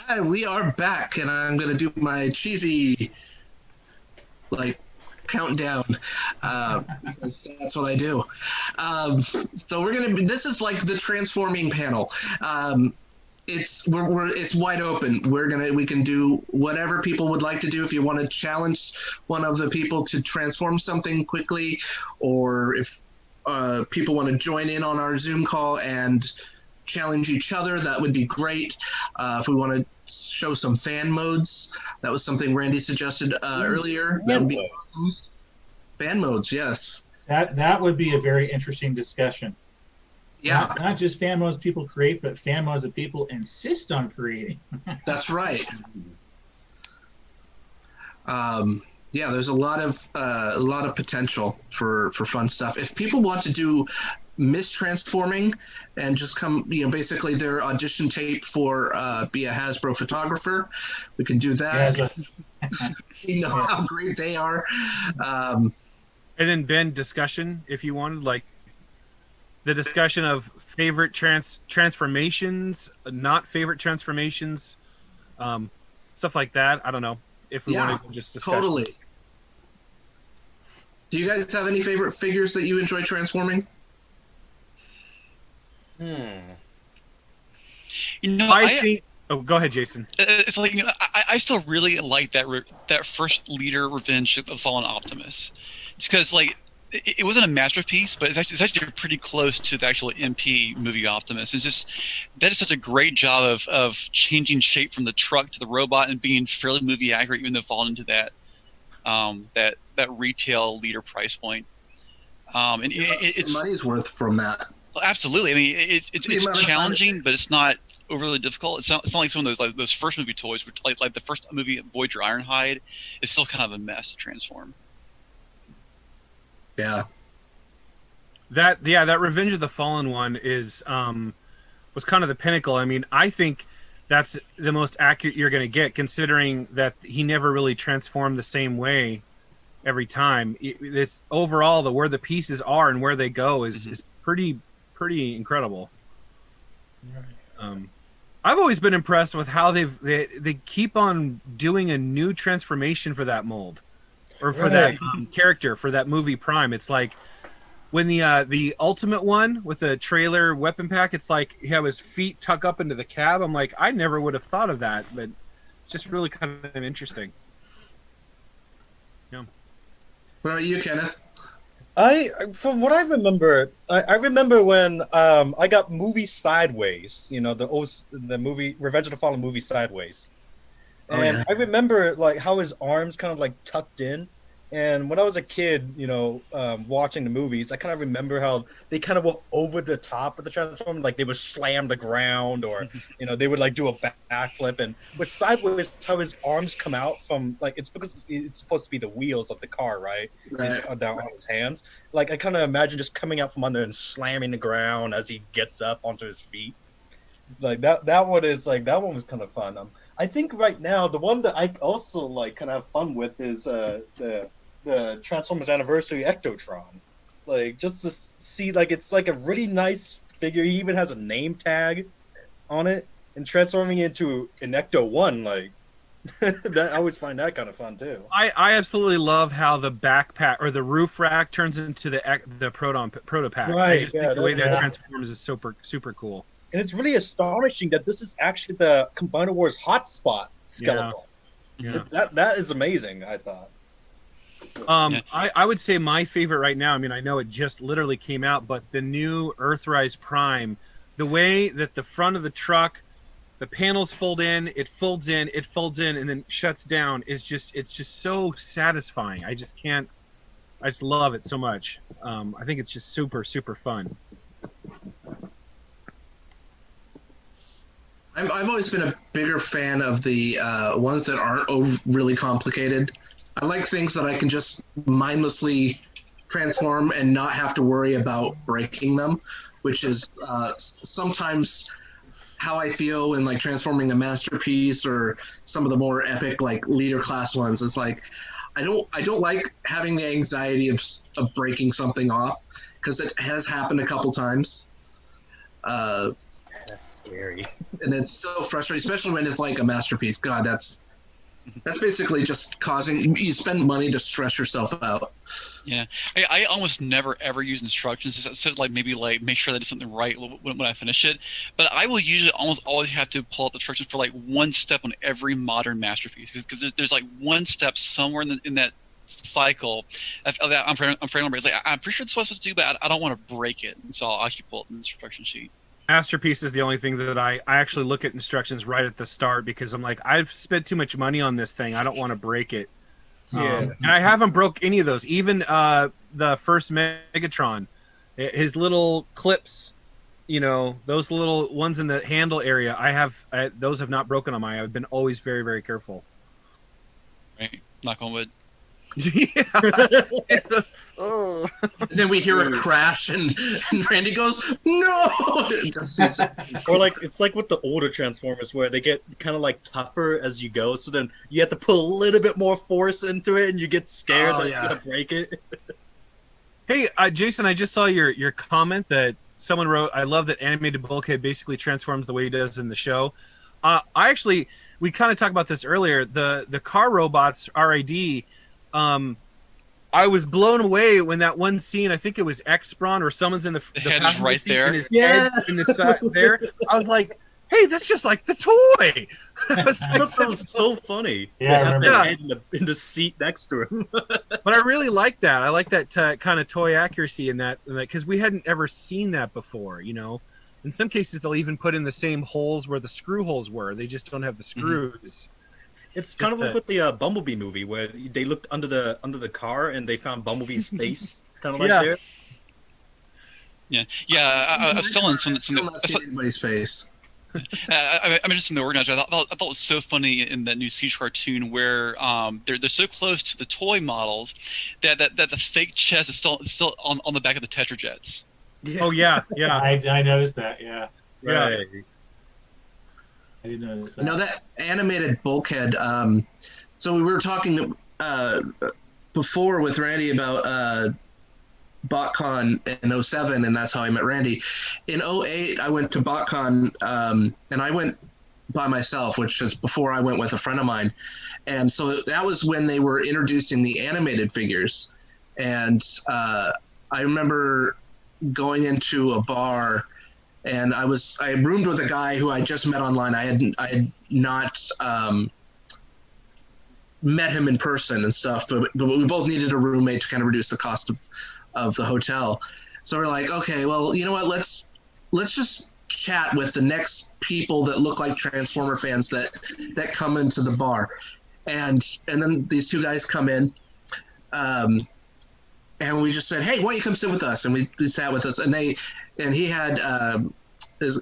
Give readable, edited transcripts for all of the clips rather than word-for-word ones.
Hi, we are back, and I'm gonna do my cheesy like countdown because that's what I do. So we're gonna. This is like the transforming panel. Um, it's wide open. We can do whatever people would like to do. If you want to challenge one of the people to transform something quickly, or if people want to join in on our Zoom call and challenge each other, that would be great. If we want to show some fan modes, that was something Randy suggested earlier. That would be awesome. Fan modes, yes. That would be a very interesting discussion. Yeah, Not just fan modes people create, but fan modes that people insist on creating. that's right. Yeah, there's a lot of potential for fun stuff. If people want to do mistransforming and just come, basically their audition tape for be a Hasbro photographer, we can do that. You know how great they are. And then Ben, discussion if you wanted, like the discussion of favorite transformations, not favorite transformations, stuff like that. I don't know if we want to just discuss. Totally. Do you guys have any favorite figures that you enjoy transforming? I think. Oh, go ahead, Jason. It's like I still really like that first leader Revenge of the Fallen Optimus, just because like it wasn't a masterpiece, but it's actually pretty close to the actual MP movie Optimus. It's just that is such a great job of changing shape from the truck to the robot and being fairly movie accurate, even though falling into that that retail leader price point. And it's money's worth from that. Absolutely. I mean, it's challenging, but it's not overly difficult. It's not like some of those first movie toys, which like the first movie Voyager Ironhide is still kind of a mess to transform. Yeah. That Revenge of the Fallen one was kind of the pinnacle. I mean, I think that's the most accurate you're going to get, considering that he never really transformed the same way every time. It's overall where the pieces are and where they go is pretty incredible. I've always been impressed with how they keep on doing a new transformation for that mold, or for that character, for that movie Prime. It's like when the ultimate one with the trailer weapon pack, it's like he had his feet tuck up into the cab. I'm like, I never would have thought of that, but it's just really kind of interesting. Yeah. What about you, Kenneth? From what I remember, I remember when I got movie Sideways, the movie Revenge of the Fallen movie Sideways, and I remember like how his arms kind of like tucked in, and when I was a kid, watching the movies, I kind of remember how they kind of went over the top of the transform, like they would slam the ground, or they would like do a backflip, and with Sideways, how his arms come out from, like, it's because it's supposed to be the wheels of the car, right? Down on his hands. Like I kind of imagine just coming out from under and slamming the ground as he gets up onto his feet. Like that one was kind of fun. I think right now the one that I also like kind of have fun with is the Transformers Anniversary Ectotron. Like just to see, like it's like a really nice figure. He even has a name tag on it, and transforming into an Ecto One, like that, I always find that kind of fun too. I absolutely love how the backpack or the roof rack turns into the protopack. Right. The way that transforms is super cool. And it's really astonishing that this is actually the Combiner Wars hotspot skeletal. Yeah. That is amazing, I thought. I would say my favorite right now, I mean, I know it just literally came out, but the new Earthrise Prime, the way that the front of the truck, the panels fold in, it folds in, and then shuts down it's just so satisfying. I just love it so much. I think it's just super fun. I've always been a bigger fan of the ones that aren't really complicated. I like things that I can just mindlessly transform and not have to worry about breaking them, which is sometimes how I feel when like transforming a masterpiece or some of the more epic like leader class ones. It's like I don't like having the anxiety of breaking something off, because it has happened a couple times. That's scary. and it's so frustrating, especially when it's like a masterpiece. God, that's basically just causing you spend money to stress yourself out. Yeah, I almost never ever use instructions, so like maybe like make sure that I did something right when I finish it. But I will usually almost always have to pull up the instructions for like one step on every modern masterpiece, because there's like one step somewhere in that cycle that I'm afraid it's like I'm pretty sure it's what I'm supposed to do, but I don't want to break it, and so I'll actually pull up the instruction sheet. Masterpiece is the only thing that I actually look at instructions right at the start, because I'm like, I've spent too much money on this thing. I don't want to break it. Yeah. And I haven't broke any of those. Even the first Megatron, his little clips, those little ones in the handle area, those have not broken on my. I've been always very, very careful. Right, knock on wood. Yeah. And then we hear a crash, and Randy goes, "No!" Or like it's like with the older Transformers where they get kind of like tougher as you go, so then you have to put a little bit more force into it, and you get scared that you're gonna break it. Hey, Jason, I just saw your comment that someone wrote. I love that animated Bulkhead basically transforms the way he does in the show. We kind of talked about this earlier. The car robots, RID. I was blown away when that one scene, I think it was X-Brawn or someone's in the head is passenger right seat there. and his head in the side there. I was like, hey, that's just like the toy. That's I thought that was so funny. Yeah, I They have remember the that. head in the seat next to him. But I really like that. I like that kind of toy accuracy in that, because we hadn't ever seen that before, In some cases, they'll even put in the same holes where the screw holes were. They just don't have the screws. It's kind of like with the Bumblebee movie where they looked under the car and they found Bumblebee's face, kind of like there. Yeah. I was telling some. Still not seeing anybody's face. I'm interested in the organizer. I thought it was so funny in that new Siege cartoon where they're so close to the toy models that the fake chest is still on the back of the Tetrajets. Oh yeah. I noticed that. Yeah, Right. I did notice that. Now that animated Bulkhead. So we were talking before with Randy about BotCon in 07, and that's how I met Randy. In 08, I went to BotCon, and I went by myself, which is before I went with a friend of mine. And so that was when they were introducing the animated figures. And I remember going into a bar, and I roomed with a guy who I just met online. I had not met him in person and stuff, but we both needed a roommate to kind of reduce the cost of the hotel. So we're like, okay, well, you know what? Let's just chat with the next people that look like Transformer fans that come into the bar, and then these two guys come in, and we just said, hey, why don't you come sit with us? And we sat with us, and he had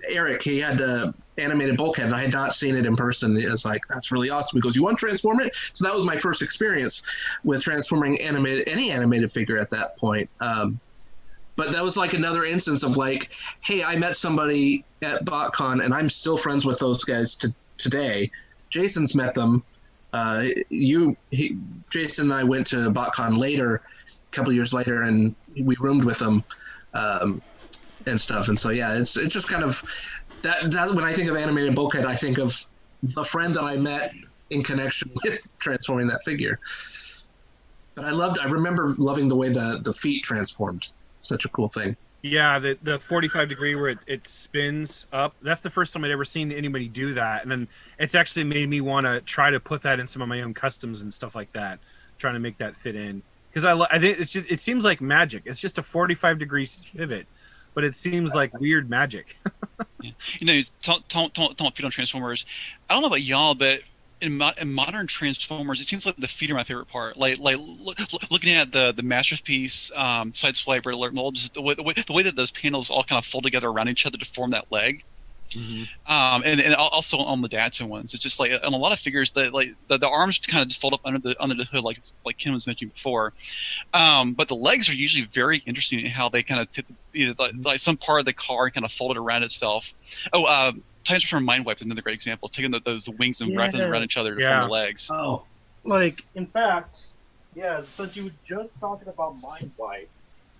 Eric. He had animated Bulkhead, and I had not seen it in person. It was like, that's really awesome. He goes, you want to transform it? So that was my first experience with transforming any animated figure at that point. But that was like another instance of like, hey, I met somebody at BotCon, and I'm still friends with those guys today. Jason's met them. Jason and I went to BotCon later, a couple years later, and we roomed with them and stuff. And so yeah, it's just kind of that when I think of animated Bulkhead, I think of the friend that I met in connection with transforming that figure. But I remember loving the way the feet transformed. Such a cool thing. Yeah, the 45 degree where it spins up. That's the first time I'd ever seen anybody do that. And then it's actually made me want to try to put that in some of my own customs and stuff like that, trying to make that fit in. Because I think it seems like magic. It's just a 45 degree pivot, but it seems like weird magic. Yeah. Talk feet on Transformers. I don't know about y'all, but in modern Transformers, it seems like the feet are my favorite part. Looking at the masterpiece side swiper alert mold, just the way that those panels all kind of fold together around each other to form that leg. Mm-hmm. And also on the Datsun ones, it's just like on a lot of figures that like the arms kind of just fold up under the hood, like Kim was mentioning before. But the legs are usually very interesting in how they kind of tip either like some part of the car and kind of fold it around itself. Titans from Mind Wipe is another great example, taking those wings and wrapping them around each other to form the legs. Oh, like in fact, yeah. Since you were just talking about Mind Wipe,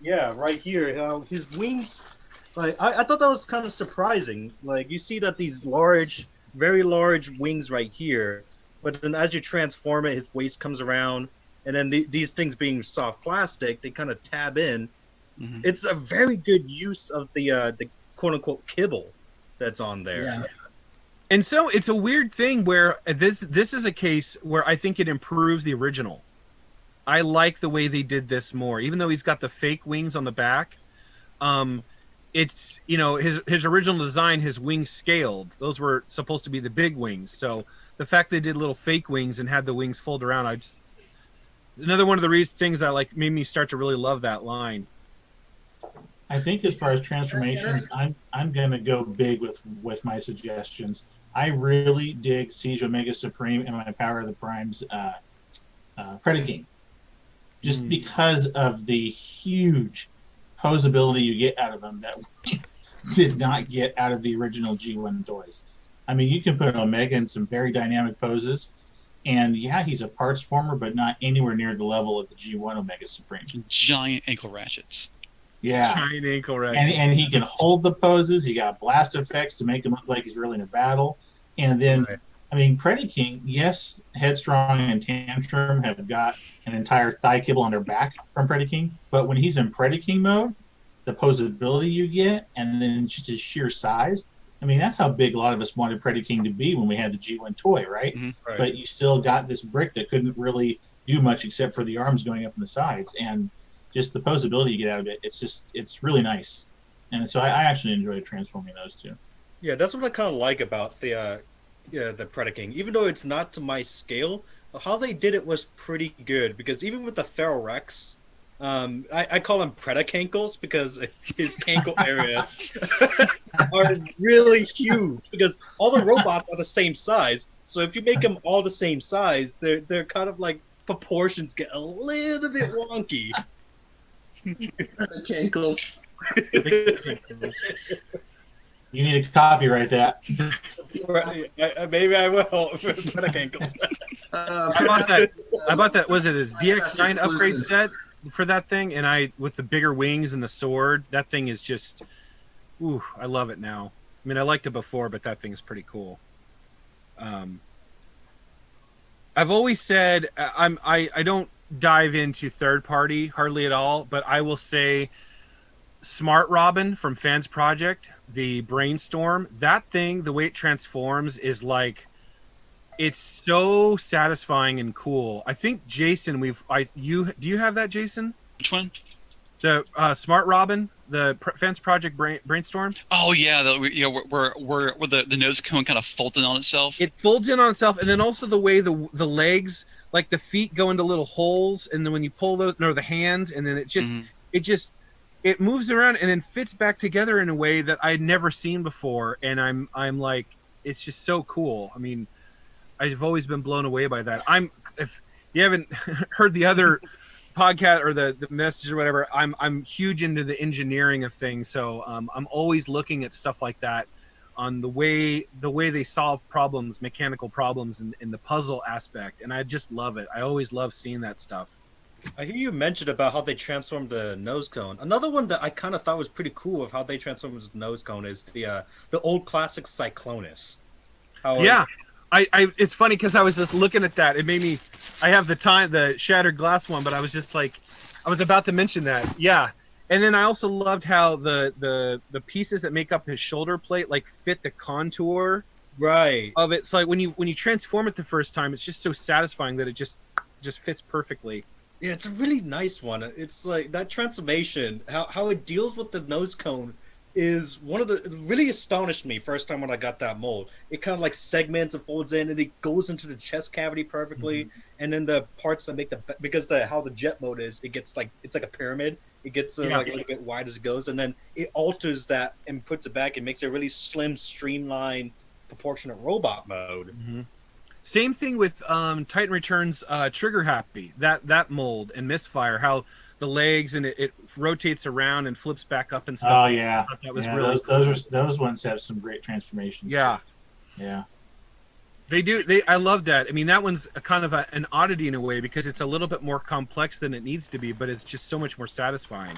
yeah, right here, his wings Like I thought that was kind of surprising. Like you see that these large, very large wings right here, but then as you transform it, his waist comes around, and then these things being soft plastic, they kind of tab in. Mhm. It's a very good use of the quote unquote kibble that's on there. Yeah. And so it's a weird thing where this is a case where I think it improves the original. I like the way they did this more, even though he's got the fake wings on the back. It's, you know, his original design, his wings scaled. Those were supposed to be the big wings. So the fact they did little fake wings and had the wings fold around, another one of the things that like made me start to really love that line. I think as far as transformations, I'm gonna go big with my suggestions. I really dig Siege Omega Supreme and my Power of the Primes Predaking. Just because of the huge posability you get out of them that we did not get out of the original G1 toys. I mean, you can put an Omega in some very dynamic poses, and yeah, he's a parts former, but not anywhere near the level of the G1 Omega Supreme. Giant ankle ratchets. Yeah. Giant ankle rack. And he can hold the poses. He got blast effects to make him look like he's really in a battle. And then, Right. I mean, Predaking, yes, Headstrong and Tantrum have got an entire thigh kibble on their back from Predaking, but when he's in Predaking mode, the posability you get, and then just his sheer size. I mean, that's how big a lot of us wanted Predaking to be when we had the G1 toy, right? Right. But you still got this brick that couldn't really do much except for the arms going up in the sides. And just the posability you get out of it, it's really nice. And so I actually enjoyed transforming those two. Yeah, that's what I kind of like about the Predaking. Even though it's not to my scale, how they did it was pretty good. Because even with the Feral Rex, I call him Predakankles because his ankle areas are really huge. Because all the robots are the same size, so if you make them all the same size, they're kind of like proportions get a little bit wonky. Ankles. You need to copyright that. Maybe I will. Predakankles. I bought that. Was it his DX9 upgrade exclusive. set for that thing? And with the bigger wings and the sword, that thing is just, ooh, I love it now. I mean, I liked it before, but that thing is pretty cool. I've always said I don't dive into third party hardly at all, but I will say Smart Robin from Fans Project, the Brainstorm, that thing, the way it transforms is like, it's so satisfying and cool. I think Jason, do you have that, Jason? Which one? The Smart Robin, the Fans Project Brainstorm. Oh yeah, where the nose cone kind of folds in on itself. It folds in on itself, and then also the way the legs, like the feet, go into little holes, and then when you pull those, or the hands, and then it moves around and then fits back together in a way that I'd never seen before, and I'm like, it's just so cool. I mean, I've always been blown away by that. If you haven't heard the other podcast or the message or whatever, I'm huge into the engineering of things, so I'm always looking at stuff like that on the way they solve problems, mechanical problems in the puzzle aspect, and I just love it. I always love seeing that stuff. I hear you mentioned about how they transformed the nose cone. Another one that I kind of thought was pretty cool of how they transformed his nose cone is the old classic Cyclonus. Yeah, it's funny because I was just looking at that. It made me. I have the shattered glass one, but I was just like, I was about to mention that. Yeah, and then I also loved how the pieces that make up his shoulder plate like fit the contour right of it. So like when you transform it the first time, it's just so satisfying that it just fits perfectly. Yeah, it's a really nice one. It's like that transformation, how it deals with the nose cone is one of the, it really astonished me first time when I got that mold. It kind of like segments and folds in and it goes into the chest cavity perfectly. And then the parts that make how the jet mode is, it gets like, it's like a pyramid. It gets like a little bit wide as it goes. And then it alters that and puts it back and makes it a really slim, streamlined, proportionate robot mode. Same thing with Titan Returns Trigger Happy, that mold, and Misfire, how the legs and it rotates around and flips back up and stuff. Oh yeah, that was yeah, really those ones have some great transformations. Yeah, too. Yeah. They do. I love that. I mean, that one's a kind of an oddity in a way because it's a little bit more complex than it needs to be, but it's just so much more satisfying.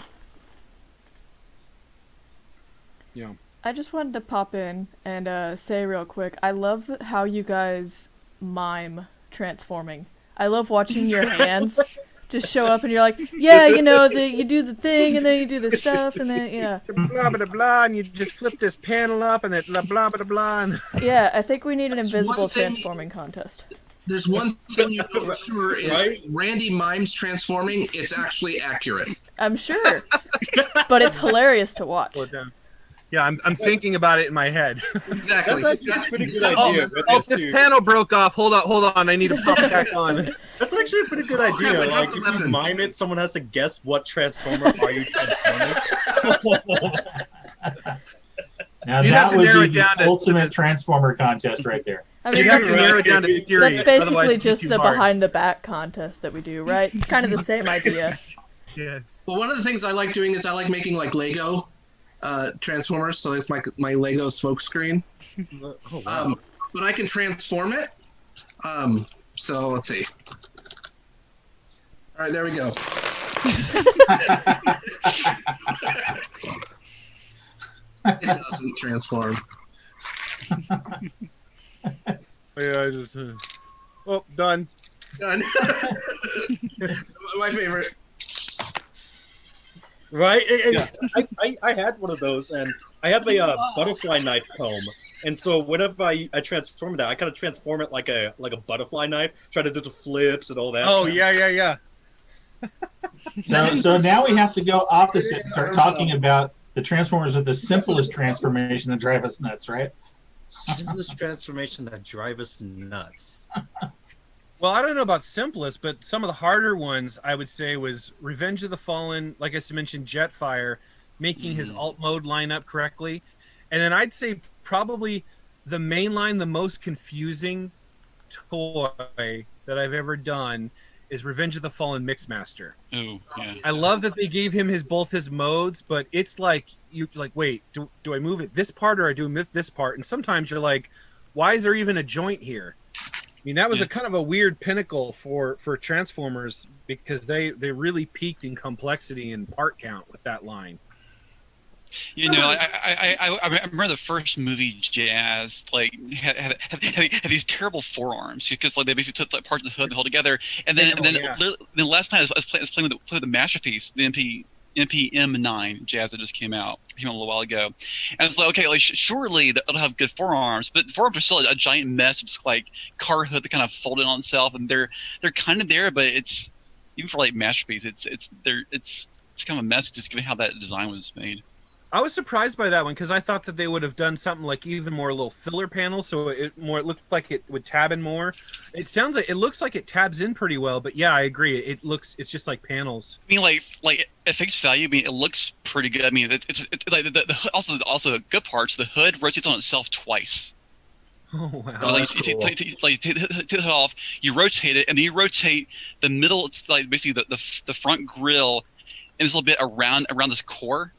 Yeah. I just wanted to pop in and say real quick, I love how you guys mime transforming. I love watching your hands just show up and you're like, yeah, you do the thing and then you do the stuff and then, yeah. Blah, blah, blah, and you just flip this panel up and then blah, blah, blah, blah. And... Yeah, I think we need an That's invisible one thing- transforming contest. There's one thing you know for sure is Right? Randy mimes transforming. It's actually accurate. I'm sure. But it's hilarious to watch. Slow it down. Yeah, I'm thinking about it in my head. Exactly. That's actually a pretty good Oh, idea. but oh, it's this too- panel broke off. Hold on. I need to pop it back on. That's actually a pretty good crap, idea. I Like, dropped the if you weapon. mime it, someone has to guess what transformer are you transforming. Now You'd have that to narrow would it be down the to- ultimate transformer contest right there. I You'd mean, have to that's, narrow it down to Furies. that's otherwise basically it'd be just too the hard. behind the back contest that we do, right? It's kind of the same idea. Yes. Well, one of the things I like doing is I like making like Lego transformers. So it's my Lego smoke screen. Oh, wow. But I can transform it. So let's see. All right, there we go. It doesn't transform. Yeah, I just. Oh, done. Done. My favorite. Right? I had one of those, and I have a butterfly knife comb. And so whenever I transform it, I kind of transform it like a butterfly knife, try to do the flips and all that. Oh, stuff. yeah. So now we have to go opposite and start talking about the Transformers with the simplest transformation that drive us nuts, right? Simplest transformation that drive us nuts. Well, I don't know about simplest, but some of the harder ones I would say was Revenge of the Fallen, like I mentioned, Jetfire, making his alt mode line up correctly. And then I'd say probably the main line, the most confusing toy that I've ever done is Revenge of the Fallen Mixmaster. Ooh, yeah. I love that they gave him both his modes, but it's like wait, do I move it this part or I do this part? And sometimes you're like, why is there even a joint here? I mean, that was a kind of a weird pinnacle for Transformers because they really peaked in complexity and part count with that line. You know, I remember the first movie Jazz like had these terrible forearms because like they basically took like parts of the hood and held together, and then then last night I was playing with the Masterpiece, the MP-M9 Jazz that just came out a little while ago, and it's like okay, like surely it'll have good forearms, but the forearms are still a giant mess, just like car hood that kind of folded on itself, and they're kind of there, but it's even for like Masterpiece, it's kind of a mess just given how that design was made. I was surprised by that one because I thought that they would have done something like even more little filler panels, so it looked like it would tab in more. It looks like it tabs in pretty well, but yeah, I agree. It's just like panels. I mean, like at face value, I mean, it looks pretty good. I mean, it's like the also good parts. The hood rotates on itself twice. Oh wow! Like you take the hood off, you rotate it, and then you rotate the middle. It's like basically the front grill, and this little bit around this core.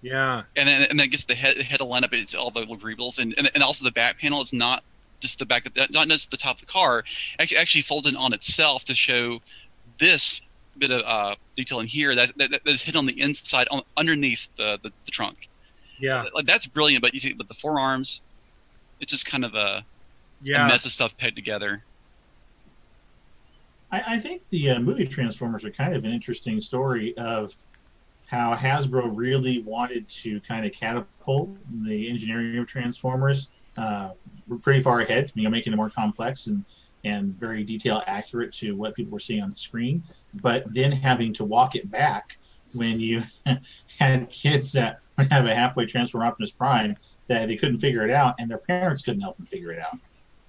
Yeah, and then it gets the head to line up. It's all the rebuilds, and also the back panel is not just the back, not just the top of the car. Actually folds in on itself to show this bit of detail in here that is hidden on the inside, underneath the trunk. Yeah, like that's brilliant. But you see, but the forearms, it's just kind of a mess of stuff pegged together. I think the movie Transformers are kind of an interesting story of how Hasbro really wanted to kind of catapult the engineering of Transformers pretty far ahead, making it more complex and very detail accurate to what people were seeing on the screen, but then having to walk it back when you had kids that would have a halfway Transformer Optimus Prime that they couldn't figure it out and their parents couldn't help them figure it out.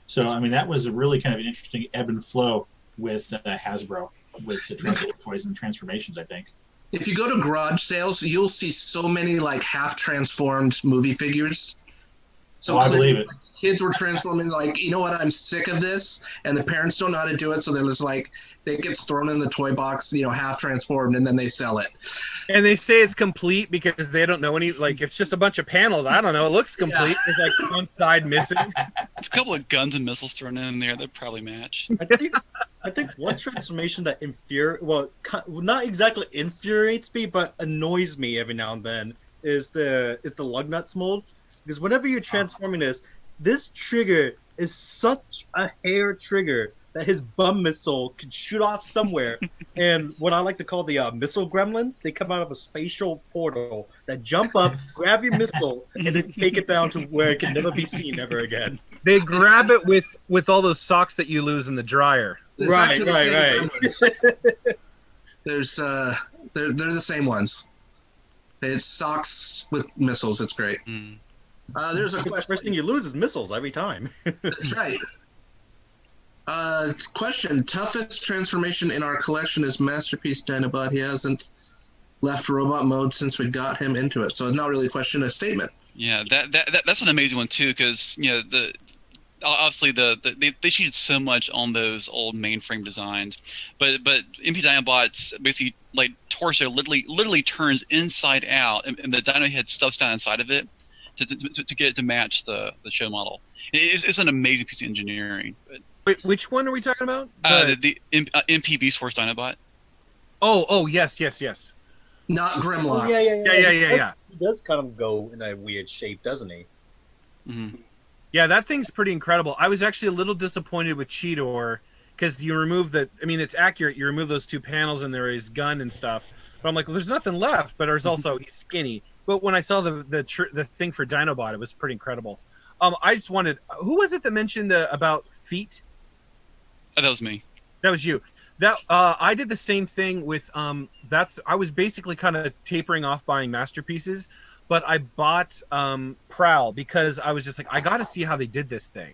So, I mean, that was a really kind of an interesting ebb and flow with Hasbro, with the Transformer toys and transformations, I think. If you go to garage sales, you'll see so many like half transformed movie figures. So I believe it. Kids were transforming like, you know what, I'm sick of this, and the parents don't know how to do it, so they're just like, it gets thrown in the toy box, half transformed, and then they sell it. And they say it's complete because they don't know any, like, it's just a bunch of panels. I don't know. It looks complete. Yeah. There's like one side missing. It's a couple of guns and missiles thrown in there. They'd probably match. I think one transformation that not exactly infuriates me, but annoys me every now and then is the lug nuts mold, because whenever you're transforming this trigger is such a hair trigger that his bum missile can shoot off somewhere. And what I like to call the missile gremlins, they come out of a spatial portal that jump up, grab your missile, and then take it down to where it can never be seen ever again. They grab it with all those socks that you lose in the dryer. It's Right, actually the right, same right. ones. There's they're the same ones. It's socks with missiles. It's great. There's a The question. first thing you lose is missiles every time. That's right. Question: toughest transformation in our collection is Masterpiece Dinobot. He hasn't left robot mode since we got him into it, so it's not really a question, a statement. Yeah, that's an amazing one too, because obviously they cheated so much on those old mainframe designs, but MP Dinobots basically like torso literally turns inside out, and the Dino head stuffs down inside of it to get it to match the show model. It's an amazing piece of engineering. But, Wait, which one are we talking about? the MP Beast Force Dinobot. Oh, yes. Not Grimlock. Yeah. He does kind of go in a weird shape, doesn't he? Mm-hmm. Yeah, that thing's pretty incredible. I was actually a little disappointed with Cheetor because you remove it's accurate. You remove those two panels and there is gun and stuff. But I'm like, well, there's nothing left. But there's also he's skinny. But when I saw the thing for Dinobot, it was pretty incredible. I just wanted, who was it that mentioned about feet? Oh, that was me. That was you. That I did the same thing with I was basically kind of tapering off buying masterpieces, but I bought Prowl because I was just like, I got to see how they did this thing,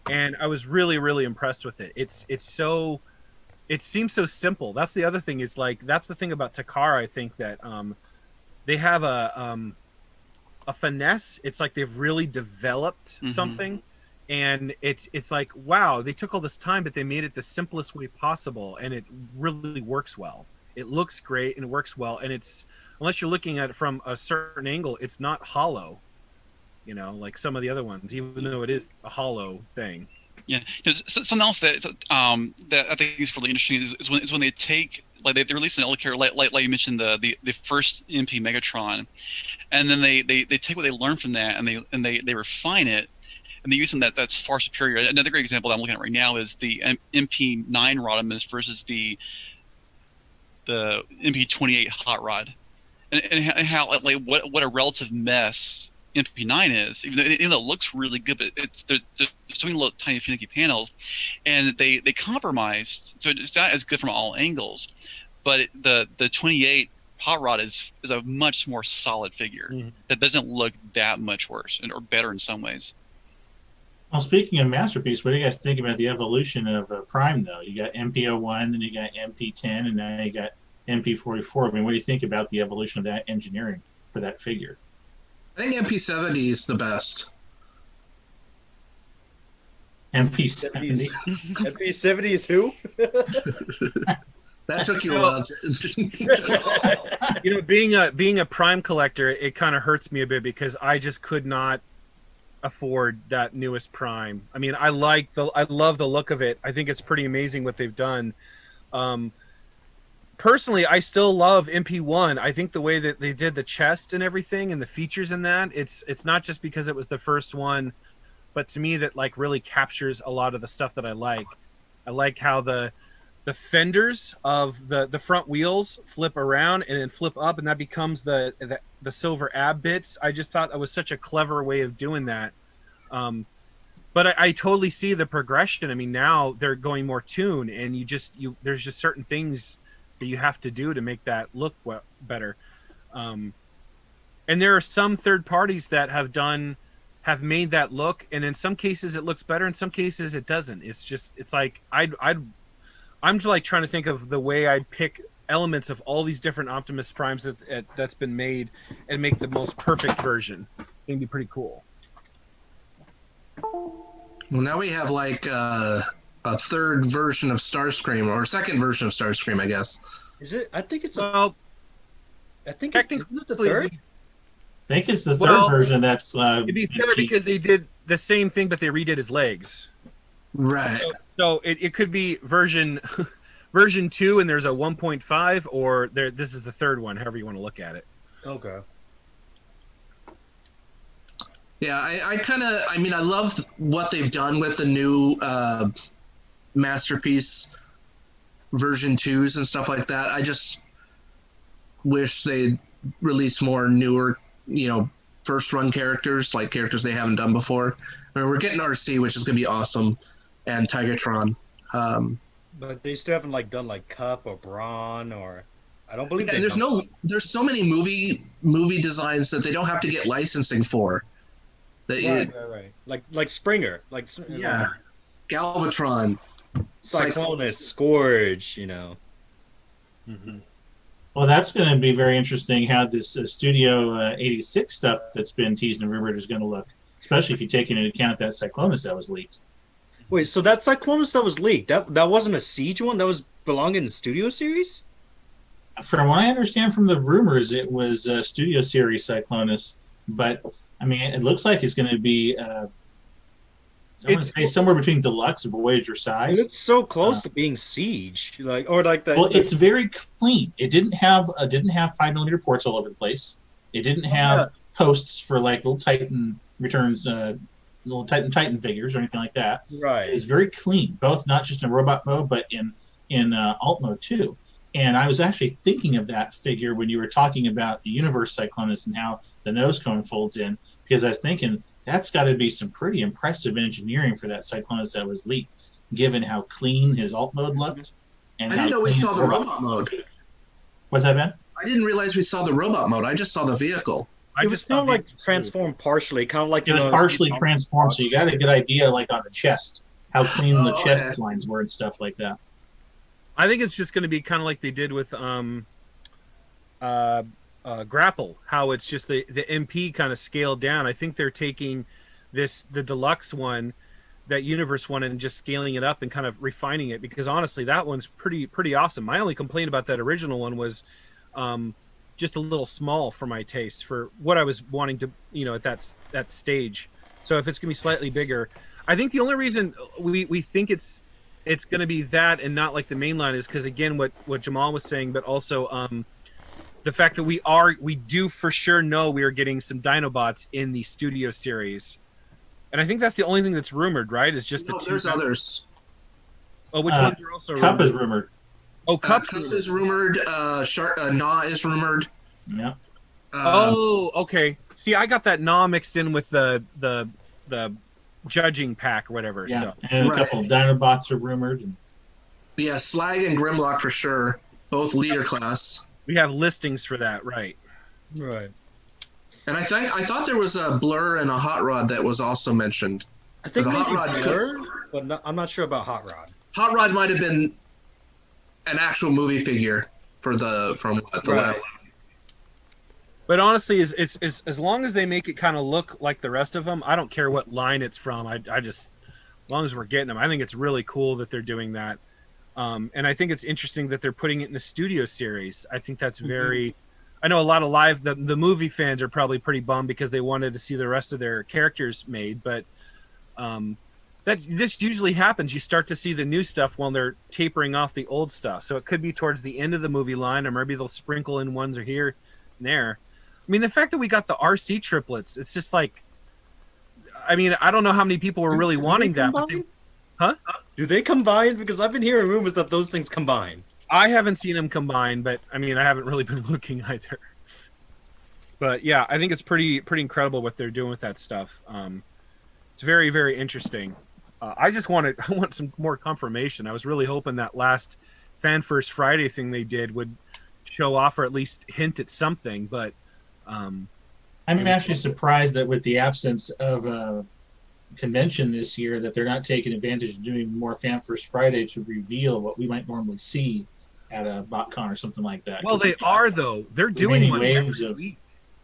and I was really impressed with it. It seems so simple. That's the other thing, is like, that's the thing about Takara. I think that they have a finesse. It's like they've really developed something. And it's like, wow, they took all this time, but they made it the simplest way possible, and it really works well. It looks great and it works well, and it's, unless you're looking at it from a certain angle, it's not hollow, like some of the other ones, even though it is a hollow thing. Yeah, something else that I think is really interesting is when they take, like, they release an old character, like you mentioned the first MP Megatron, and then they take what they learned from that and they refine it. And the use of that's far superior. Another great example that I'm looking at right now is the MP9 Rodimus versus the MP28 Hot Rod, and how like what a relative mess MP9 is. Even though it looks really good, but there's so many little tiny finicky panels, and they compromised, so it's not as good from all angles. But the 28 Hot Rod is a much more solid figure that doesn't look that much worse or better in some ways. Well, speaking of masterpiece, what do you guys think about the evolution of Prime, though? You got MP01, then you got MP10, and now you got MP44. I mean, what do you think about the evolution of that engineering for that figure? I think MP70 is the best. MP70? MP70 is who? That took you a while. Being a Prime collector, it kind of hurts me a bit because I just could not afford that newest Prime. I mean, I love the look of it. I think it's pretty amazing what they've done. Personally, I still love MP1. I think the way that they did the chest and everything and the features in that, it's not just because it was the first one, but to me that like really captures a lot of the stuff that I like. I like how the fenders of the front wheels flip around and then flip up, and that becomes the silver ab bits. I just thought that was such a clever way of doing that. But I totally see the progression. I mean, now they're going more tuned, and there's just certain things that you have to do to make that look better. And there are some third parties that have made that look, and in some cases it looks better, in some cases it doesn't. It's like I'm just like trying to think of the way I'd pick elements of all these different Optimus Primes that's been made and make the most perfect version. It'd be pretty cool. Well, now we have like a third version of Starscream, or a second version of Starscream, I guess. Is it? I think it's. Well, I think technically, it's the third. I think it's the third version that's. It'd be third because they did the same thing, but they redid his legs. Right. So it could be version 2, and there's a 1.5, or this is the third one, however you want to look at it. Okay. Yeah, I mean, I love what they've done with the new Masterpiece version 2s and stuff like that. I just wish they'd release more newer, first run characters, like characters they haven't done before. I mean, we're getting RC, which is going to be awesome, and Tigatron. But they still haven't like done like Cup or Brawn or I don't believe And there's so many movie designs that they don't have to get licensing for. That right. Like Springer, yeah, Galvatron, Cyclonus, Scourge, Mm-hmm. Well, that's going to be very interesting how this Studio 86 stuff that's been teased and rumored is going to look, especially if you take into account that Cyclonus that was leaked. Wait, so that Cyclonus that was leaked, that wasn't a Siege one? That was belonging in Studio Series? From what I understand from the rumors, it was Studio Series Cyclonus, but I mean, it looks like it's going to be I want to say somewhere between deluxe and Voyager size. It's so close to being Siege, that. Well, it's very clean. It didn't have 5mm ports all over the place. It didn't have posts for like little Titan returns, little Titan figures or anything like that. Right. It's very clean, both not just in robot mode but in alt mode too. And I was actually thinking of that figure when you were talking about the Universe Cyclonus and how the nose cone folds in, because I was thinking that's got to be some pretty impressive engineering for that Cyclonus that was leaked, given how clean his alt mode looked. And I didn't know we saw the robot mode. What's that, Ben? I didn't realize we saw the robot mode. I just saw the vehicle. It was kind of like transformed partially, kind of like it was partially transformed, so you got a good idea, like on the chest, how clean the chest lines were and stuff like that. I think it's just going to be kind of like they did with Grapple, how it's just the MP kind of scaled down. I think they're taking the deluxe one, that Universe one, and just scaling it up and kind of refining it, because honestly that one's pretty awesome. My only complaint about that original one was just a little small for my taste, for what I was wanting to, at that stage. So if it's gonna be slightly bigger, I think the only reason we think it's going to be that and not like the main line is because, again, what Jamal was saying, but also the fact that we do for sure know we are getting some Dinobots in the Studio Series, and I think that's the only thing that's rumored, right? Is just the two. There's others. Oh, which ones are also Cup rumored? is rumored. Oh, Cup is rumored. Gnaw is rumored. Yeah. Okay. See, I got that Gnaw mixed in with the judging pack or whatever. Yeah. So. And a couple of Dinobots are rumored. Yeah, Slag and Grimlock for sure. Both leader class. We have listings for that, right? Right. And I thought there was a Blur and a Hot Rod that was also mentioned. I think the maybe Hot Rod Blur, but I'm not sure about Hot Rod. Hot Rod might have been an actual movie figure from the last. But honestly, as long as they make it kind of look like the rest of them, I don't care what line it's from. I just, as long as we're getting them, I think it's really cool that they're doing that. And I think it's interesting that they're putting it in the Studio Series. I think that's very. I know a lot of the movie fans are probably pretty bummed because they wanted to see the rest of their characters made, but this usually happens. You start to see the new stuff while they're tapering off the old stuff. So it could be towards the end of the movie line, or maybe they'll sprinkle in ones or here and there. I mean, the fact that we got the RC triplets, it's just like, I mean, I don't know how many people were really wanting that. But huh? Do they combine? Because I've been hearing rumors that those things combine. I haven't seen them combine, but I mean, I haven't really been looking either. But yeah, I think it's pretty incredible what they're doing with that stuff. It's very, very interesting. I want some more confirmation. I was really hoping that last Fan First Friday thing they did would show off or at least hint at something, but I'm actually surprised that with the absence of a convention this year, that they're not taking advantage of doing more Fan First Friday to reveal what we might normally see at a BotCon or something like that. Well, they are though. They're doing waves of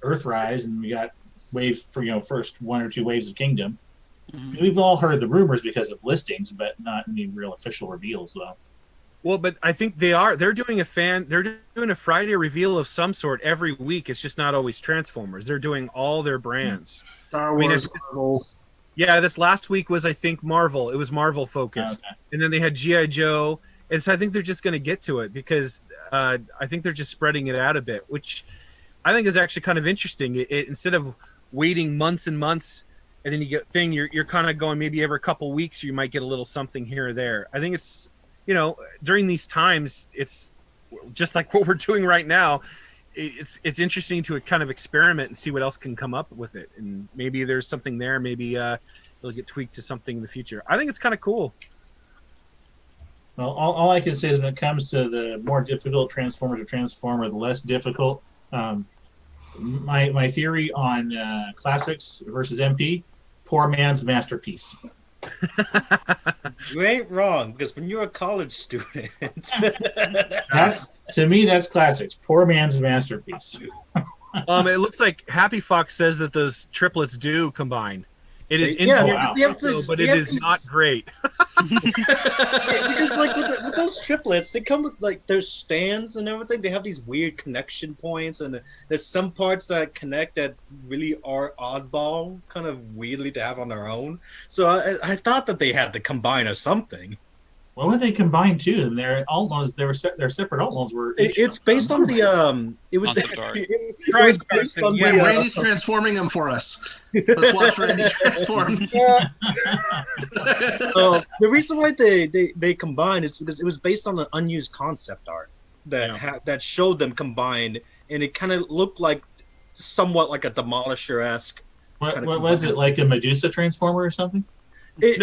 Earthrise, and we got waves for first one or two waves of Kingdom. Mm-hmm. We've all heard the rumors because of listings, but not any real official reveals though. Well, but I think they're doing a Friday reveal of some sort every week. It's just not always Transformers. They're doing all their brands. Star Wars, Marvel. Yeah, this last week was, I think, Marvel. It was Marvel focused. Okay. And then they had G.I. Joe. And so I think they're just going to get to it because I think they're just spreading it out a bit, which I think is actually kind of interesting. It instead of waiting months and months, and then you get thing you're kind of going maybe every couple weeks you might get a little something here or there. I think it's, during these times, it's just like what we're doing right now. It's interesting to kind of experiment and see what else can come up with it, and maybe there's something there. Maybe it'll get tweaked to something in the future. I think it's kind of cool. Well, all I can say is when it comes to the more difficult Transformers or Transformer, the less difficult. My theory on classics versus MP, poor man's masterpiece. You ain't wrong, because when you're a college student, To me, that's classics. Poor man's masterpiece. It looks like Happy Fox says that those triplets do combine. It is wow. but it is not great. because like with those triplets, they come with like their stands and everything. They have these weird connection points, and there's some parts that connect that really are oddball, kind of weirdly to have on their own. So I thought that they had to combine or something. What would they combine to? And their alt modes, their separate alt modes were. It's based on the it was Concept art. it was based on Yeah, the Randy's transforming them for us. Let's watch Randy transform. The reason why they combined is because it was based on an unused concept art that showed them combined, and it kind of looked like somewhat like a Demolisher-esque. What was it, like a Medusa transformer or something? It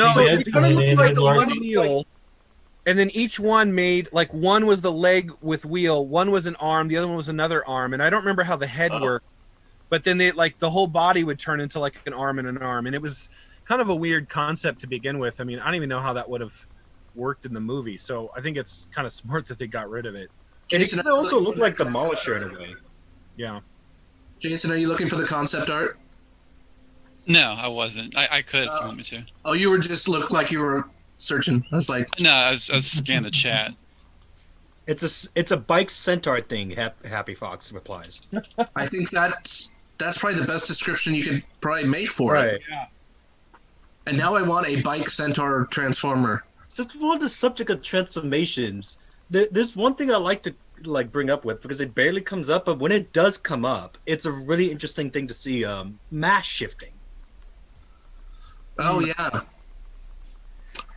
kind of looked like one wheel, and then each one made like one was the leg with wheel, one was an arm, the other one was another arm, and I don't remember how the head worked. But then they like the whole body would turn into like an arm, and it was kind of a weird concept to begin with. I mean, I don't even know how that would have worked in the movie. So I think it's kind of smart that they got rid of it. And it also looked like Demolisher in a way. Yeah. Jason, are you looking for the concept art? No, I wasn't. I could if you want me to. Oh, you were just looked like you were searching. I was like, No, I was scanning the chat. It's a bike centaur thing. Happy Fox replies. I think that's probably the best description you could probably make for it. Yeah. And now I want a bike centaur transformer. Just on the subject of transformations, there's one thing I like to bring up with, because it barely comes up, but when it does come up, it's a really interesting thing to see. Mass shifting. Oh yeah. What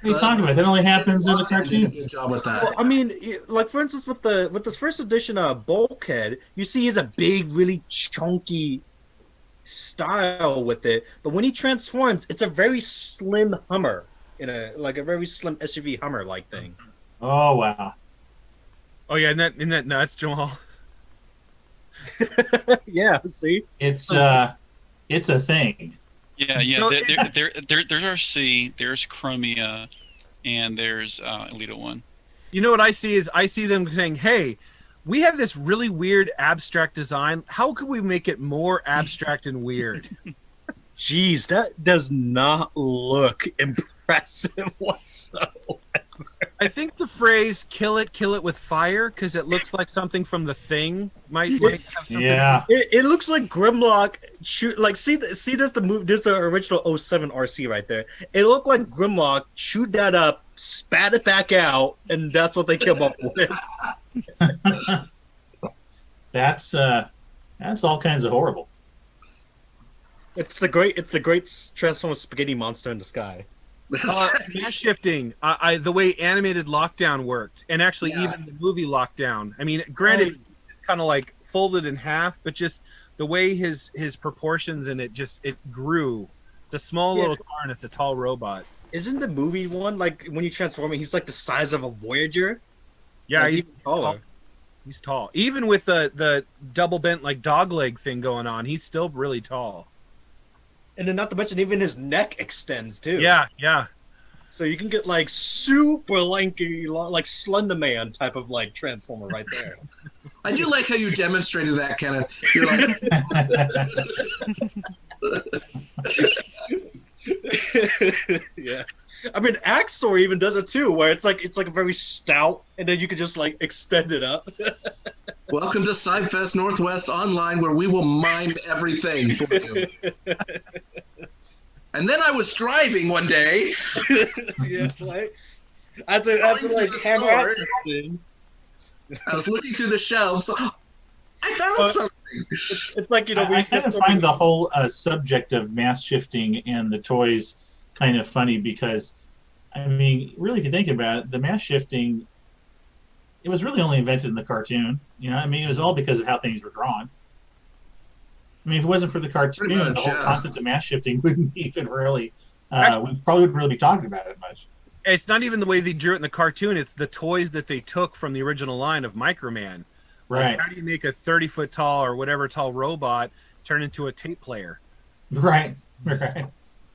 are you talking about? That only happens in the cartoons. Good job with that. Well, I mean, like for instance, with this first edition of Bulkhead, you see he's a big, really chunky style with it, but when he transforms, it's a very slim Hummer in a very slim SUV Hummer like thing. Oh wow! Oh yeah, isn't that nuts, Joel? Yeah, see, It's a thing. Yeah. No, There's RC, there's Chromia, and there's Elita 1. You know what I see is I see them saying, "Hey, we have this really weird abstract design. How could we make it more abstract and weird?" Jeez, that does not look impressive whatsoever. I think the phrase "kill it with fire" because it looks like something from The Thing might have something. Yeah. It looks like Grimlock shoot see there's the move, there's the original 07 RC right there. It looked like Grimlock chewed that up, spat it back out, and that's what they came up with. That's all kinds of horrible. It's the great Transformers spaghetti monster in the sky. Mass shifting, the way animated Lockdown worked, and actually Yeah. even the movie Lockdown. I mean, granted, it's kind of like folded in half, but just the way his proportions and it grew. It's a small little car and it's a tall robot. Isn't the movie one like when you transform him, he's like the size of a Voyager? Yeah, Like, he's even taller. tall. He's tall. Even with the double bent like dog leg thing going on, he's still really tall. And then not to mention even his neck extends too. Yeah. So you can get like super lanky, like Slender Man type of like transformer right there. I do like how you demonstrated that, Kenneth. You're like, Yeah. I mean, Axor even does it too, where it's like a very stout, and then you can just like extend it up. welcome to SciFest Northwest Online, where we will mime everything for you. And then I was driving one day. Yeah, like I had to like hammer out Store. something. I was looking through the shelves. I found something. It's like, you know, I kind of find the whole subject of mass shifting and the toys kind of funny because, I mean, really, if you think about it, the mass shifting, it was really only invented in the cartoon. You know, I mean, it was all because of how things were drawn. I mean, if it wasn't for the cartoon, Pretty much, the whole yeah. concept of mass shifting wouldn't even really, we probably wouldn't really be talking about it much. It's not even the way they drew it in the cartoon. It's the toys that they took from the original line of Microman. Right. Like, how do you make a 30-foot tall or whatever tall robot turn into a tape player? Right. Right.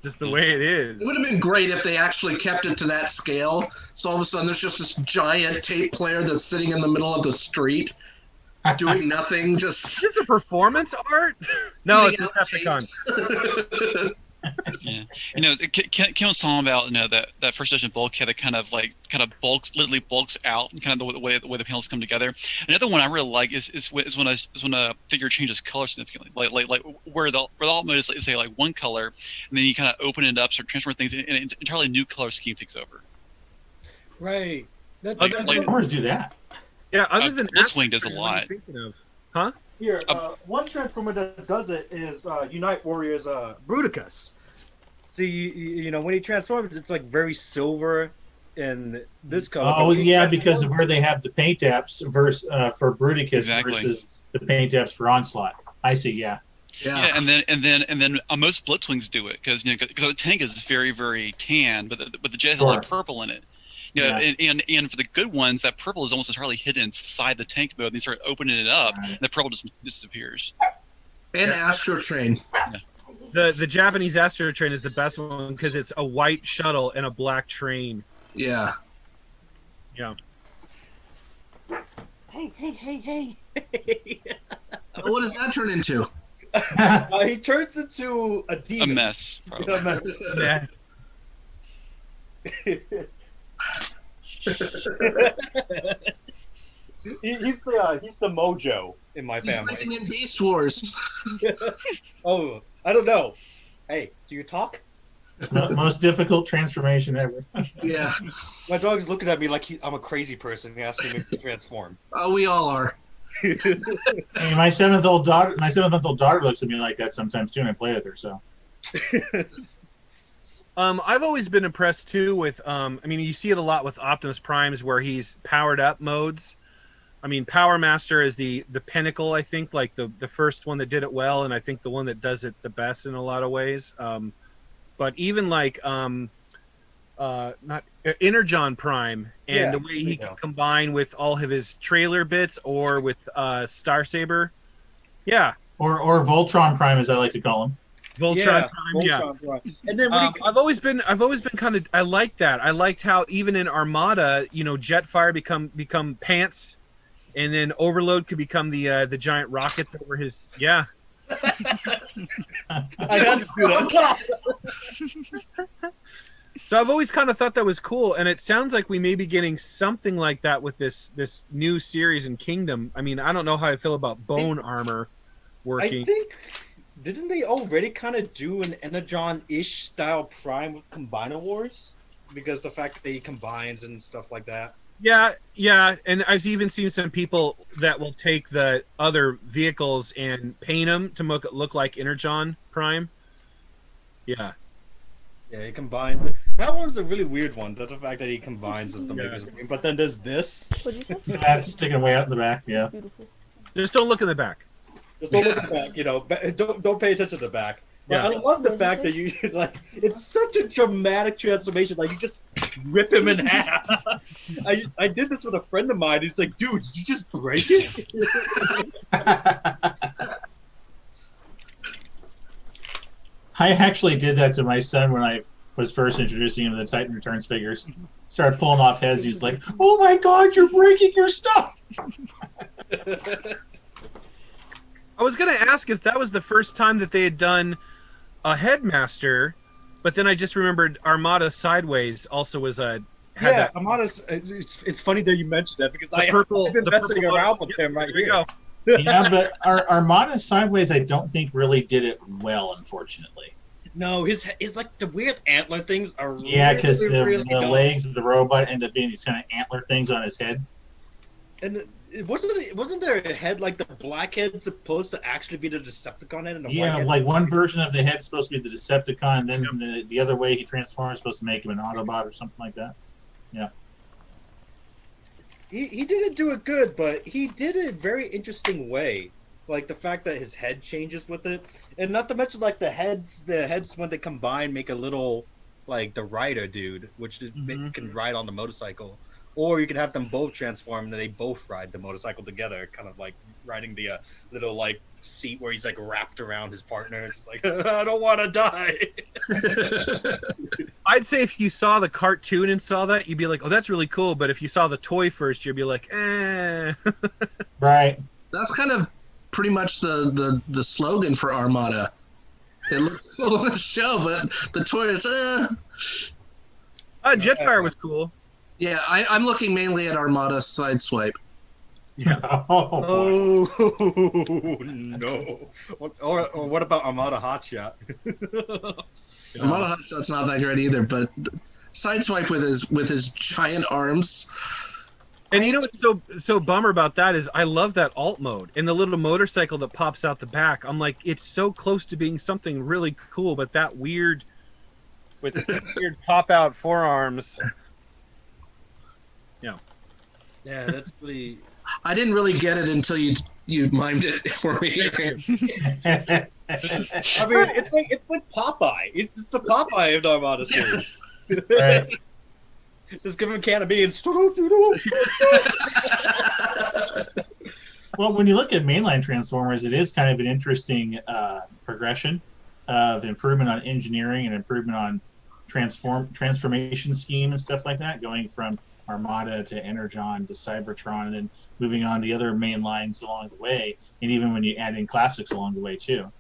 Just the way it is. It would have been great if they actually kept it to that scale. So all of a sudden, there's just this giant tape player that's sitting in the middle of the street, doing nothing, just Is this a performance art? No, it's reading a out Decepticon. tapes. Yeah, you know, Kim was talking about, you know, that first edition bulkhead that kind of bulks, literally bulks out, and kind of the way the panels come together. Another one I really like is when a figure changes color significantly, like where the alt mode is, say, like one color, and then you kind of open it up, start transferring things, and an entirely new color scheme takes over. Right. Like- Wars do that. Yeah, other than Blitzwing does a Astro Train, what are you lot. thinking of? Huh? Here, one Transformer that does it is Unite Warriors Bruticus. See, you know, when he transforms, it's like very silver in this color. Oh, but when he yeah, transforms- because of where they have the paint apps for Bruticus Exactly. versus the paint apps for Onslaught. I see, yeah. Yeah, and then most Blitzwings do it because the tank is very, very tan, but the jet has a lot of purple in it. You know, Yeah. and for the good ones, that purple is almost entirely hidden inside the tank mode. And they start opening it up, Right. and the purple just disappears. And Astro Train. The Japanese Astro Train is the best one because it's a white shuttle and a black train. Yeah. Yeah. Hey. What does that turn into? He turns into a A demon. mess, probably. Yeah. He's the mojo in my He's family. making in Beast Wars. Oh, I don't know. Hey, do you talk? Most difficult transformation ever. Yeah. My dog's looking at me like I'm a crazy person asking me to transform. Oh, we all are. Hey, my 7-month-old daughter looks at me like that sometimes too, and I play with her. So I've always been impressed too with I mean, you see it a lot with Optimus Primes where he's powered up modes. I mean, Power Master is the pinnacle, I think, like the first one that did it well, and I think the one that does it the best in a lot of ways. But even like not Energon Prime and Yeah, the way he there you can go. combine with all of his trailer bits or with Star Saber. Yeah. or Voltron Prime, as I like to call him. Voltron Prime, yeah. Voltron Prime. And then when I've always been kind of I like that. I liked how even in Armada, you know, Jetfire become pants, and then Overload could become the giant rockets over his I had to do that. So I've always kind of thought that was cool, and it sounds like we may be getting something like that with this new series in Kingdom. I mean, I don't know how I feel about bone armor I working. think didn't they already kind of do an Energon-ish style Prime with Combiner Wars? Because the fact that he combines and stuff like that. Yeah, and I've even seen some people that will take the other vehicles and paint them to look like Energon Prime. Yeah. Yeah, he combines. That one's a really weird one. The fact that he combines with the Maker's Green. But then there's this. What'd you say? That's sticking way out in the back. Yeah. Beautiful. Just don't look in the back. Just don't look at the back, you know. Don't pay attention to the back. But Yeah. I love the What did fact that you like. It's such a dramatic transformation. Like you just rip him in half. I did this with a friend of mine. He's like, "Dude, did you just break it?" I actually did that to my son when I was first introducing him to the Titan Returns figures. Started pulling off heads. He's like, "Oh my God, you're breaking your stuff!" I was gonna ask if that was the first time that they had done a headmaster, but then I just remembered Armada Sideways also was a had Yeah, that I'm honest. It's funny that you mentioned that because the purple. I've been the messing purple around logo. with him right There you here. go. Yeah, but Armada Sideways, I don't think really did it well, unfortunately. No, his like the weird antler things are. Yeah, because really, really the dumb. legs of the robot end up being these kind of antler things on his head. And Wasn't their head like the black head supposed to actually be the Decepticon head and the white Yeah, head? like one version of the head's supposed to be the Decepticon, and then the other way he transforms is supposed to make him an Autobot or something like that. Yeah. He didn't do it good, but he did it a very interesting way. Like the fact that his head changes with it, and not to mention like the heads when they combine make a little like the rider dude, which is, can ride on the motorcycle, or you can have them both transform and they both ride the motorcycle together, kind of like riding the little like seat where he's like wrapped around his partner, just like I don't want to die. I'd say if you saw the cartoon and saw that, you'd be like, oh, that's really cool. But if you saw the toy first, you'd be like, eh. Right. That's kind of pretty much the slogan for Armada. It looks cool on the show, but the toy is Jetfire was cool. Yeah, I'm looking mainly at Armada Sideswipe. Oh, No. Or what about Armada Hotshot? Armada Hotshot's not that great either, but Sideswipe with his giant arms. And you know what's so bummer about that is I love that alt mode and the little motorcycle that pops out the back. I'm like, it's so close to being something really cool, but that weird with weird pop out forearms. Yeah, that's really. I didn't really get it until you mimed it for me. I mean, it's like Popeye. It's the Popeye of the Armada series. right. Just give him a can of beans. Well, when you look at mainline Transformers, it is kind of an interesting progression of improvement on engineering and improvement on transformation scheme and stuff like that, going from Armada to Energon to Cybertron, and then moving on to the other main lines along the way, and even when you add in classics along the way too.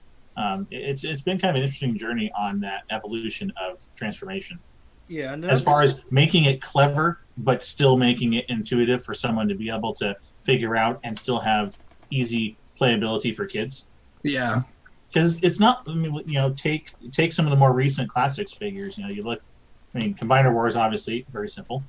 It's been kind of an interesting journey on that evolution of transformation. Yeah, and As far as making it clever, but still making it intuitive for someone to be able to figure out and still have easy playability for kids. Yeah. Because it's not, I mean, take some of the more recent classics figures. You look, Combiner Wars, obviously, very simple.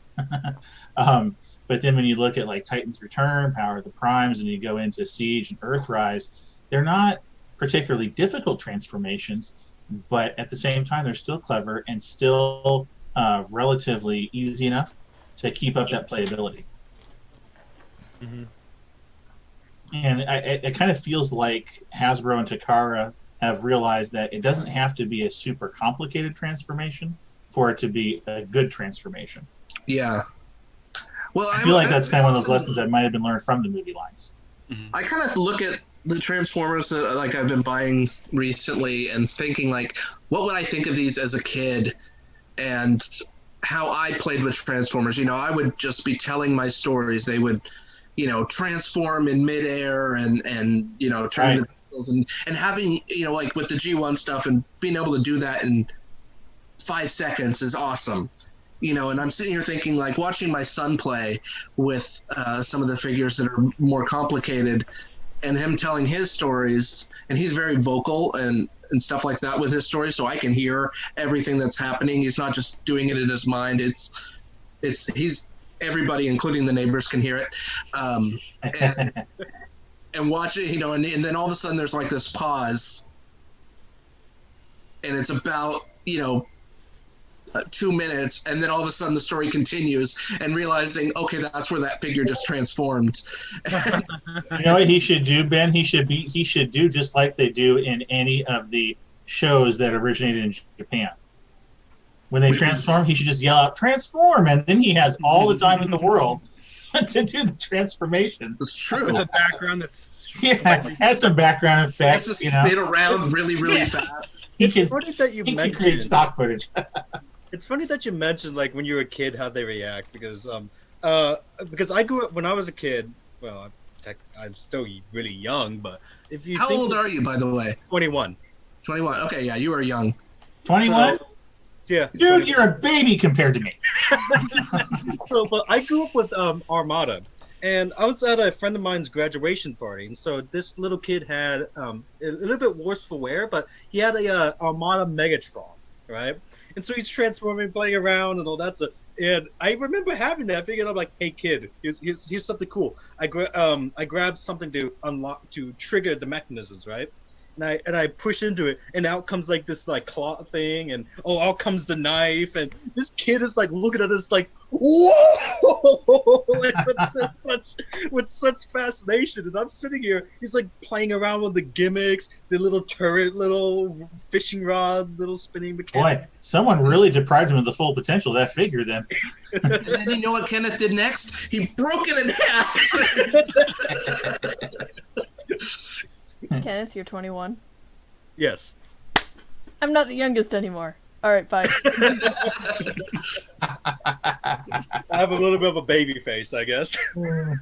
But then when you look at like Titan's Return, Power of the Primes, and you go into Siege and Earthrise, they're not particularly difficult transformations, but at the same time, they're still clever and still relatively easy enough to keep up that playability. Mm-hmm. And it kind of feels like Hasbro and Takara have realized that it doesn't have to be a super complicated transformation for it to be a good transformation. Yeah. Well, I feel like that's kind of one of those lessons that might have been learned from the movie lines. I kind of look at the Transformers that like I've been buying recently and thinking like, what would I think of these as a kid, and how I played with Transformers. I would just be telling my stories. They would, transform in midair and turn into vehicles and having like with the G1 stuff and being able to do that in 5 seconds is awesome. And I'm sitting here thinking, like, watching my son play with some of the figures that are more complicated and him telling his stories, and he's very vocal and stuff like that with his stories, so I can hear everything that's happening. He's not just doing it in his mind. He's everybody, including the neighbors, can hear it. And watch it, and then all of a sudden there's like this pause, and it's about, 2 minutes, and then all of a sudden the story continues, and realizing, okay, that's where that figure just transformed. You know what he should do, Ben? He should do just like they do in any of the shows that originated in Japan. When they transform, he should just yell out "transform," and then he has all the time in the world to do the transformation. It's true. With a background that's add some background effects. Just spin around really, really fast. It's funny that you mentioned create stock footage. It's funny that you mentioned like when you were a kid how they react, because I grew up when I was a kid. Well, I'm still really young, but if you how old are you, by the way? 21. 21. Okay, yeah, you are young. 21. Yeah, dude, 21. You're a baby compared to me. But I grew up with Armada, and I was at a friend of mine's graduation party, and so this little kid had a little bit worse for wear, but he had a Armada Megatron, right? And so he's transforming, playing around, and all that stuff. And I remember having that figure. And I'm like, "Hey kid, here's something cool." I grabbed something to trigger the mechanisms, right? And I push into it, and out comes like this like claw thing, and out comes the knife, and this kid is like looking at us like, whoa, like, with such fascination. And I'm sitting here, he's like playing around with the gimmicks, the little turret, little fishing rod, little spinning mechanic. Boy, someone really deprived him of the full potential of that figure then. And then you know what Kenneth did next? He broke it in half. Kenneth, you're 21. Yes. I'm not the youngest anymore. All right, bye. I have a little bit of a baby face, I guess.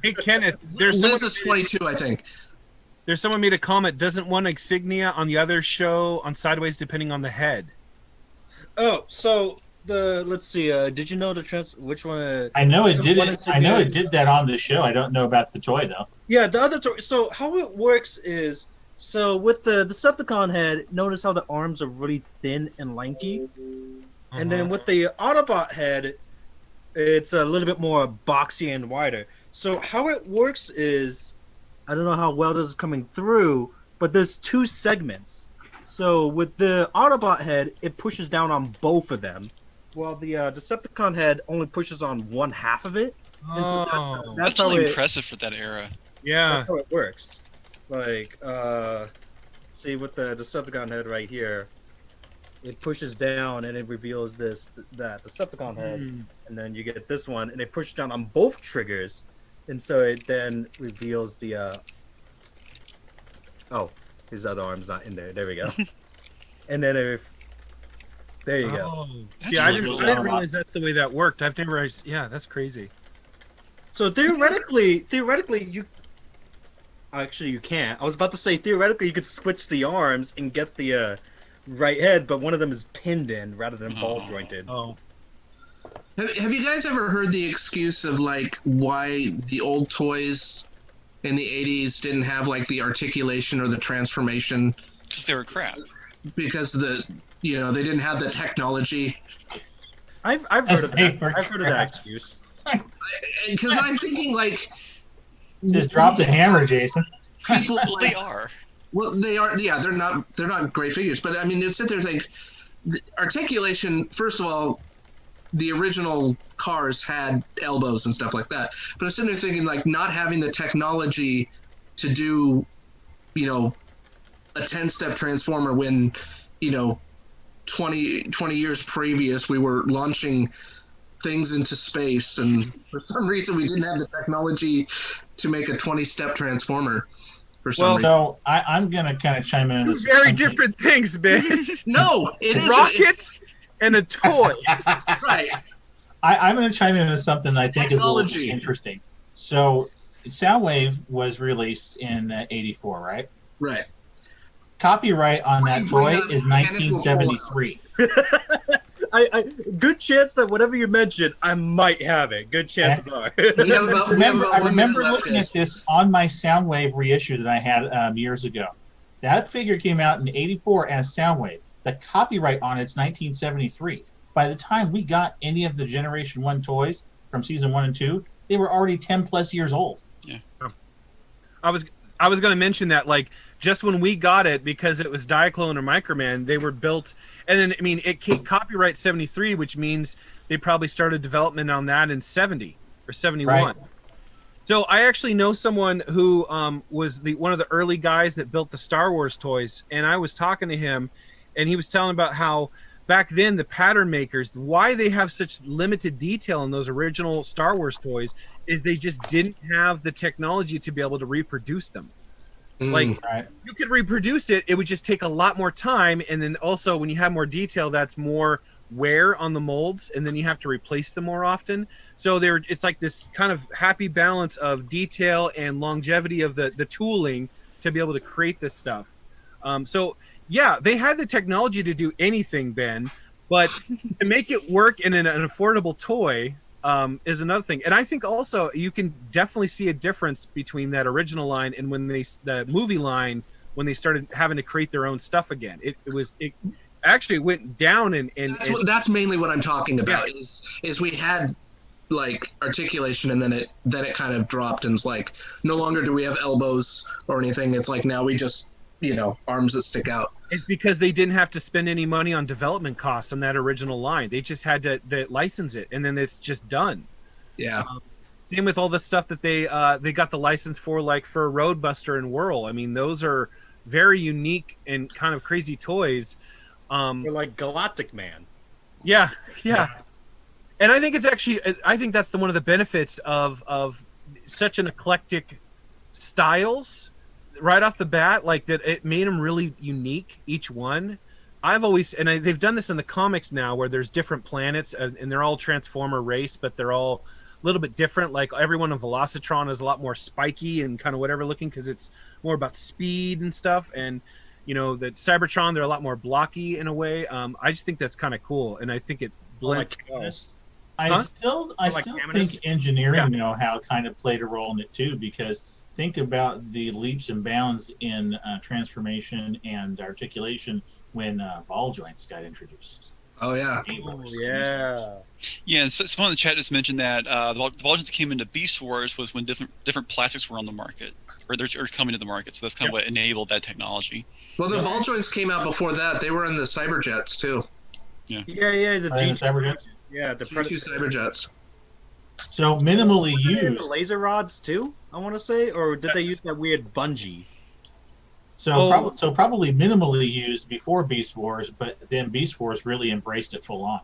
Hey Kenneth, Liz is 22, I think. there's someone made a comment. Doesn't one insignia on the other show on Sideways depending on the head? Oh, so let's see. Did you know which one? I know it so did one it. insignia- I know it did that on the show. I don't know about the toy though. Yeah, the other toy. So how it works is, so with the Decepticon head, notice how the arms are really thin and lanky, and then with the Autobot head, it's a little bit more boxy and wider. So how it works is, I don't know how well this is coming through, but there's two segments. So with the Autobot head, it pushes down on both of them, while the Decepticon head only pushes on one half of it. And so Oh, that's That's how really it, impressive for that era. yeah. that's how it works. Like, see with the Decepticon head right here, it pushes down and it reveals that Decepticon head, and then you get this one, and it pushes down on both triggers, and so it then reveals the. Oh, his other arm's not in there. There we go. And then there you go. Oh. That's See, I really didn't, cool. I didn't realize that's the way that worked. I've never. Yeah, that's crazy. So theoretically, you. Actually, you can't. I was about to say theoretically you could switch the arms and get the right head, but one of them is pinned in rather than ball jointed. Oh, Have you guys ever heard the excuse of like why the old toys in the 80s didn't have like the articulation or the transformation? Because they were crap. Because they didn't have the technology. I've heard of that. I've heard of that excuse. Because I'm thinking like Just drop the hammer, Jason. people They like, are. well, they are. Yeah, they're not great figures. But I mean, you sit there and think the articulation. First of all, the original cars had elbows and stuff like that. But I'm sitting there thinking like not having the technology to do, a 10-step transformer when, 20 years previous we were launching things into space, and for some reason we didn't have the technology to make a 20-step transformer. For some reason. So I'm gonna kind of chime in on two this. very different things, man. No, it A is rocket and a toy. right. I'm going to chime in with something that I think is a little Technology. interesting. So, Soundwave was released in '84, right? Right. Copyright on that Bring toy up is mechanical 1973. I good chance that whatever you mentioned, I might have it. Good chances are. We have about, I remember 1 minute left, looking at guys. this on my Soundwave reissue that I had years ago. That figure came out in '84 as Soundwave. The copyright on it's 1973. By the time we got any of the Generation 1 toys from Season 1 and 2, they were already 10 plus years old. I was going to mention that, like, just when we got it, because it was Diaclone or Microman, they were built, and then, I mean, it came copyright 73, which means they probably started development on that in 70 or 71. Right. So I actually know someone who was one of the early guys that built the Star Wars toys, and I was talking to him, and he was telling about how back then the pattern makers, why they have such limited detail in those original Star Wars toys is they just didn't have the technology to be able to reproduce them. Like, Right. you could reproduce it, it would just take a lot more time, and then also when you have more detail, that's more wear on the molds, and then you have to replace them more often. So it's like this kind of happy balance of detail and longevity of the tooling to be able to create this stuff. So yeah, they had the technology to do anything, Ben, but to make it work in an affordable toy is another thing. And I think also you can definitely see a difference between that original line and when the movie line, when they started having to create their own stuff again. actually it went down That's mainly what I'm talking about. Yeah. Is we had like articulation, and then it kind of dropped, and it's like no longer do we have elbows or anything. It's like now we just arms that stick out. It's because they didn't have to spend any money on development costs on that original line. They just had to license it, and then it's just done. Yeah. Same with all the stuff that they got the license for, like for Roadbuster and Whirl. I mean, those are very unique and kind of crazy toys. Or like Galactic Man. Yeah. And I think it's actually, I think that's one of the benefits of such an eclectic styles right off the bat, like that it made them really unique, each one. I've always, they've done this in the comics now where there's different planets and they're all Transformer race, but they're all a little bit different. Like everyone in Velocitron is a lot more spiky and kind of whatever looking because it's more about speed and stuff. And the Cybertron, they're a lot more blocky in a way. I just think that's kind of cool, and I think it blends well. I still think engineering know-how kind of played a role in it too, because think about the leaps and bounds in transformation and articulation when ball joints got introduced. Oh yeah. Yeah, and someone in the chat just mentioned that the ball joints that came into Beast Wars was when different plastics were on the market, or they're coming to the market. So that's kind of what enabled that technology. Well, the ball joints came out before that. They were in the Cyberjets too. Yeah. The Cyberjets. Yeah, the G2 Cyberjets. So minimally used. Laser rods too, I want to say, or did they use that weird bungee? So probably minimally used before Beast Wars, but then Beast Wars really embraced it full on.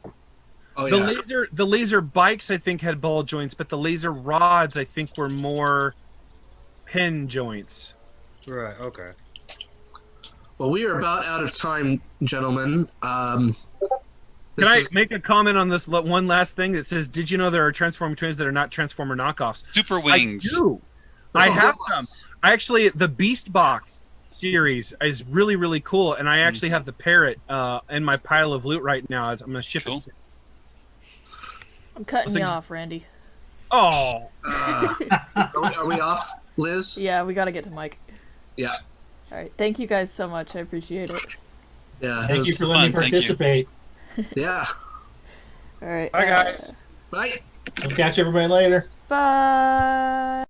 Oh yeah. The laser bikes I think had ball joints, but the laser rods I think were more pin joints. Right. Okay. Well, we are about out of time, gentlemen. Can I make a comment on this one last thing that says, did you know there are Transformer twins that are not Transformer knockoffs? Super Wings. I do. I have some. Actually, the Beast Box series is really, really cool, and I actually have the parrot in my pile of loot right now. I'm going to ship it. I'm cutting you off, Randy. Oh. Are we off, Liz? Yeah, we got to get to Mike. Yeah. All right. Thank you guys so much. I appreciate it. Yeah. Thank you for letting me participate. Yeah. All right. Bye, guys. Bye. We'll catch everybody later. Bye.